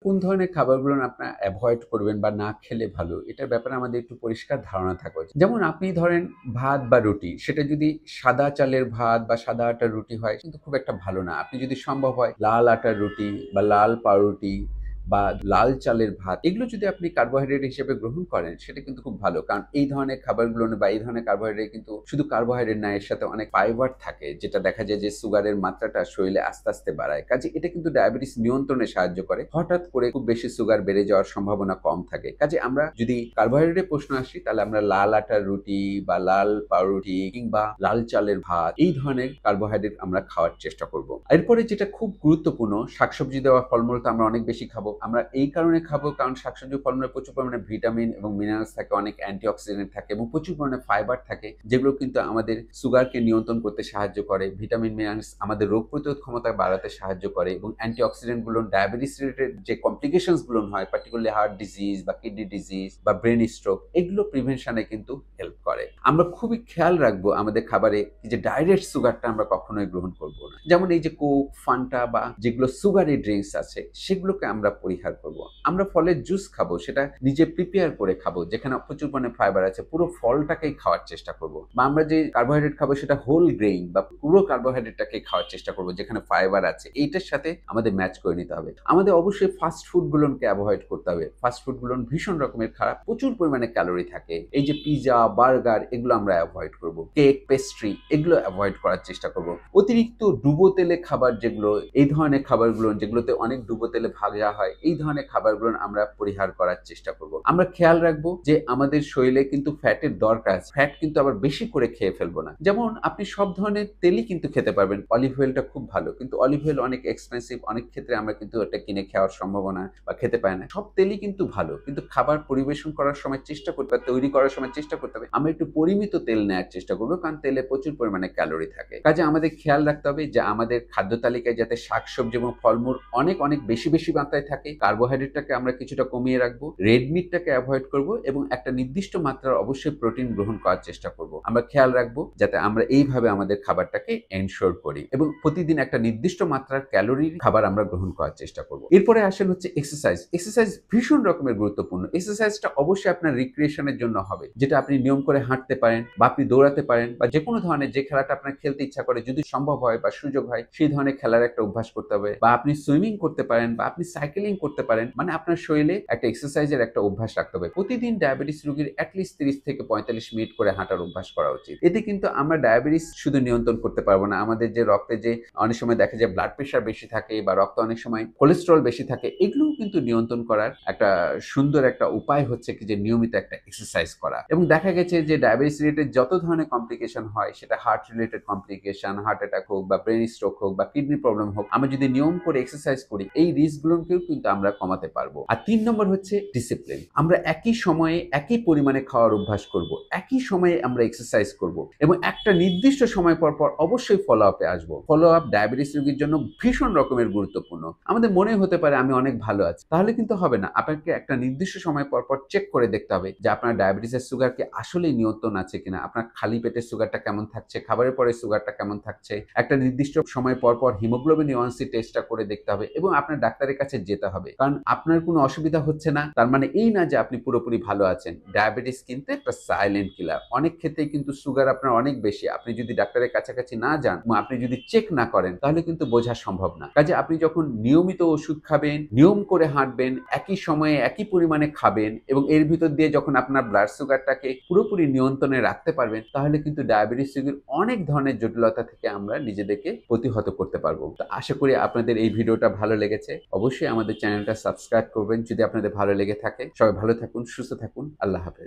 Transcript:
কোন ধরনের খাবারগুলো আপনারা এভয়েড করবেন বা না খেলে ভালো, এটার ব্যাপারে আমাদের একটু পরিষ্কার ধারণা থাকা উচিত। যেমন আপনি ধরেন ভাত বা রুটি, সেটা যদি সাদা চালের ভাত বা সাদা আটার রুটি হয় কিন্তু খুব একটা ভালো না। আপনি যদি সম্ভব হয় লাল আটার রুটি বা লাল পাউরুটি বা লাল চালের ভাত, এগুলো যদি আপনি কার্বোহাইড্রেট হিসেবে গ্রহণ করেন সেটা কিন্তু খুব ভালো। কারণ এই ধরনের খাবারগুলো বা এই ধরনের কার্বোহাইড্রেট কিন্তু শুধু কার্বোহাইড্রেট না, এর সাথে অনেক ফাইবার থাকে, যেটা দেখা যায় যে সুগারের মাত্রাটা শরীরে আস্তে আস্তে বাড়ায়। কাজে এটা কিন্তু ডায়াবেটিস নিয়ন্ত্রণে সাহায্য করে। হঠাৎ করে খুব বেশি সুগার বেড়ে যাওয়ার সম্ভাবনা কম থাকে। কাজে আমরা যদি কার্বোহাইড্রেটের প্রশ্ন আসি, তাহলে আমরা লাল আটার রুটি বা লাল পাউরুটি কিংবা লাল চালের ভাত, এই ধরনের কার্বোহাইড্রেট আমরা খাওয়ার চেষ্টা করব। এরপরে যেটা খুব গুরুত্বপূর্ণ, শাকসবজি দেওয়া ফলমূল তো আমরা অনেক বেশি খাবো। আমরা এই কারণে খাবো কারণ শাকসবজি ফলমূলে প্রচুর পরিমাণে ভিটামিন এবং মিনারেলস থাকে, অনেক অ্যান্টিঅক্সিডেন্ট থাকে এবং প্রচুর পরিমাণে ফাইবার থাকে, যেগুলো কিন্তু আমাদের সুগারকে নিয়ন্ত্রণ করতে সাহায্য করে। ভিটামিন মিনারেলস আমাদের রোগ প্রতিরোধ ক্ষমতা বাড়াতে সাহায্য করে এবং অ্যান্টিঅক্সিডেন্ট গুলো ডায়াবেটিস রিলেটেড যে কমপ্লিকেশনস গুলো হয়, পার্টিকুলারলি হার্ট ডিজিজ বা কিডনি ডিজিজ বা ব্রেন স্ট্রোক, এগুলো প্রিভেনশনে কিন্তু হেল্প করে। আমরা খুবই খেয়াল রাখবো আমাদের খাবারে যে ডাইরেক্ট সুগারটা আমরা কখনোই গ্রহণ করব না। যেমন এই যে কোক, ফান্টা বা যেগুলো সুগারি ড্রিঙ্কস আছে, সেগুলোকে আমরা পরিহার করব। আমরা ফলের জুস খাবো, সেটা নিজে প্রিপেয়ার করে খাবো, যেখানে প্রচুর পরিমাণে ফাইবার আছে, পুরো ফলটাকেই খাওয়ার চেষ্টা করব। বা আমরা যে কার্বোহাইড্রেট খাবো সেটা হোল গ্রেইন বা পুরো কার্বোহাইড্রেটটাকে খাওয়ার চেষ্টা করব, যেখানে ফাইবার আছে। এইটার সাথে আমাদের ম্যাচ করে নিতে হবে। আমাদের অবশ্যই ফাস্ট ফুড গুলোকে অ্যাভয়েড করতে হবে। ফাস্ট ফুড গুলো ভীষণ রকমের খারাপ, প্রচুর পরিমাণে ক্যালোরি থাকে। এই যে পিজা, বার্গার, এগুলো আমরা অ্যাভয়েড করব। কেক, পেস্ট্রি, এগুলো অ্যাভয়েড করার চেষ্টা করব। অতিরিক্ত ডুবো তেলে খাবার, যেগুলো এই ধরনের খাবারগুলো যেগুলোতে অনেক ডুবো তেলে ভাজা হয়, এই ধরনের খাবারগুলো আমরা পরিহার করার চেষ্টা করব। আমরা খেয়াল রাখবো যে আমাদের শরীরে কিন্তু ফ্যাটের দরকার আছে, ফ্যাট কিন্তু আবার বেশি করে খেয়ে ফেলবো না। যেমন আপনি সব ধরনের তেলই কিন্তু খেতে পারবেন। অলিভ অয়েলটা খুব ভালো, কিন্তু অলিভ অয়েল অনেক এক্সপেন্সিভ, অনেক ক্ষেত্রে আমরা কিন্তু এটা কিনে খাওয়ার সম্ভাবনা বা খেতে পাই না। সব তেলই কিন্তু ভালো, কিন্তু খাবার পরিবেশন করার সময় চেষ্টা করতে হবে, তৈরি করার সময় চেষ্টা করতে হবে আমরা একটু পরিমিত তেল নেওয়ার চেষ্টা করবো, কারণ তেলে প্রচুর পরিমাণে ক্যালোরি থাকে। কাজে আমাদের খেয়াল রাখতে হবে যে আমাদের খাদ্য তালিকায় যাতে শাকসবজি এবং ফলমূল অনেক অনেক বেশি বেশি মাত্রায় থাকে। কার্বোহাইড্রেটটাকে আমরা কিছুটা কমিয়ে রাখবো, রেড মিটটাকে অ্যাভয়েড করব এবং একটা নির্দিষ্ট মাত্রার অবশ্যই প্রোটিন গ্রহণ করার চেষ্টা করব। আমরা খেয়াল রাখবো যাতে আমরা এইভাবে আমাদের খাবারটাকে এনশোর করি এবং প্রতিদিন একটা নির্দিষ্ট মাত্রার ক্যালোরির খাবার আমরা গ্রহণ করার চেষ্টা করব। এরপরে আসেন হচ্ছে এক্সারসাইজ। এক্সারসাইজ ভীষণ রকমের গুরুত্বপূর্ণ। এক্সারসাইজটা অবশ্যই আপনার রিক্রিয়েশনের জন্য হবে, যেটা আপনি নিয়ম করে হাঁটতে পারেন বা আপনি দৌড়াতে পারেন বা যে কোনো ধরনের যে খেলাটা আপনার খেলতে ইচ্ছা করে, যদি সম্ভব হয় বা সুযোগ হয়, সেই ধরনের খেলার একটা অভ্যাস করতে হবে। বা আপনি সুইমিং করতে পারেন বা আপনি সাইকেলিং করতে পারেন, মানে আপনার শরীরে একটা এক্সারসাইজের একটা অভ্যাস রাখতে হবে। প্রতিদিন ডায়াবেটিস রোগীর অ্যাটলিস্ট 30 থেকে 45 মিনিট করে হাঁটার অভ্যাস করা উচিত। এতে কিন্তু আমরা ডায়াবেটিস শুধু নিয়ন্ত্রণ করতে পারবো না, আমাদের যে রক্তে যে অনেক সময় দেখা যায় ব্লাড প্রেশার বেশি থাকে বা রক্তে অনেক সময় কোলেস্টেরল বেশি থাকে, এগুলোও কিন্তু নিয়ন্ত্রণ করার একটা সুন্দর একটা উপায় হচ্ছে কি যে নিয়মিত একটা এক্সারসাইজ করা। এবং দেখা গেছে যে ডায়াবেটিস রিলেটেড যত ধরনের কমপ্লিকেশন হয়, সেটা heart related complication, heart attack হোক বা ব্রেন স্ট্রোক হোক বা কিডনি প্রবলেম হোক, আমরা যদি নিয়ম করে এক্সারসাইজ করি, এই রিস্কগুলোকেও কিন্তু আমরা কমাতে পারবো। আর 3 নম্বর হচ্ছে ডিসিপ্লিন। আমরা একই সময়ে একই পরিমাণে খাওয়ার অভ্যাস করব, একই সময়ে আমরা এক্সারসাইজ করব এবং একটা নির্দিষ্ট সময় পর পর অবশ্যই ফলো আপে আসবো। ফলো আপ ডায়াবেটিস রোগীর জন্য ভীষণ রকমের গুরুত্বপূর্ণ। আমাদের মনে হতে পারে আমি অনেক ভালো আছি, তাহলে কিন্তু হবে না। আপনাকে একটা নির্দিষ্ট সময় পর পর চেক করে দেখতে হবে যে আপনার ডায়াবেটিসের সুগার কি আসলেই নিয়ন্ত্রণ আছে কিনা, আপনার খালি পেটের সুগারটা কেমন থাকছে, খাবারের পরে সুগারটা কেমন থাকছে। একটা নির্দিষ্ট সময় পর পর হিমোগ্লোবিন A1C টেস্টটা করে দেখতে হবে এবং আপনার ডাক্তারের কাছে যেতে হবে। কারণ আপনার কোনো অসুবিধা হচ্ছে না তার মানে এই না যে আপনি পুরোপুরি ভালো আছেন। ডায়াবেটিস কিন্তু একটা সাইলেন্ট কিলার। অনেক ক্ষেত্রেই কিন্তু সুগার আপনার অনেক বেশি, আপনি যদি ডাক্তারের কাছাকাছি না যান এবং আপনি যদি চেক না করেন, তাহলে কিন্তু বোঝা সম্ভব না। কাজে আপনি যখন নিয়মিত ওষুধ খাবেন, নিয়ম করে হাঁটবেন, একই সময়ে একই পরিমাণে খাবেন এবং এর ভিতর দিয়ে যখন আপনার ব্লাড সুগারটাকে পুরোপুরি নিয়ন্ত্রণে রাখতে পারবেন, তাহলে কিন্তু ডায়াবেটিস রোগীর অনেক ধরনের জটিলতা থেকে আমরা নিজেদেরকে প্রতিহত করতে পারবো। তো আশা করি আপনাদের এই ভিডিওটা ভালো লেগেছে। অবশ্যই আমাদের চ্যানেলটা সাবস্ক্রাইব করবেন যদি আপনাদের ভালো লেগে থাকে। সবাই ভালো থাকুন, সুস্থ থাকুন। আল্লাহ হাফেজ।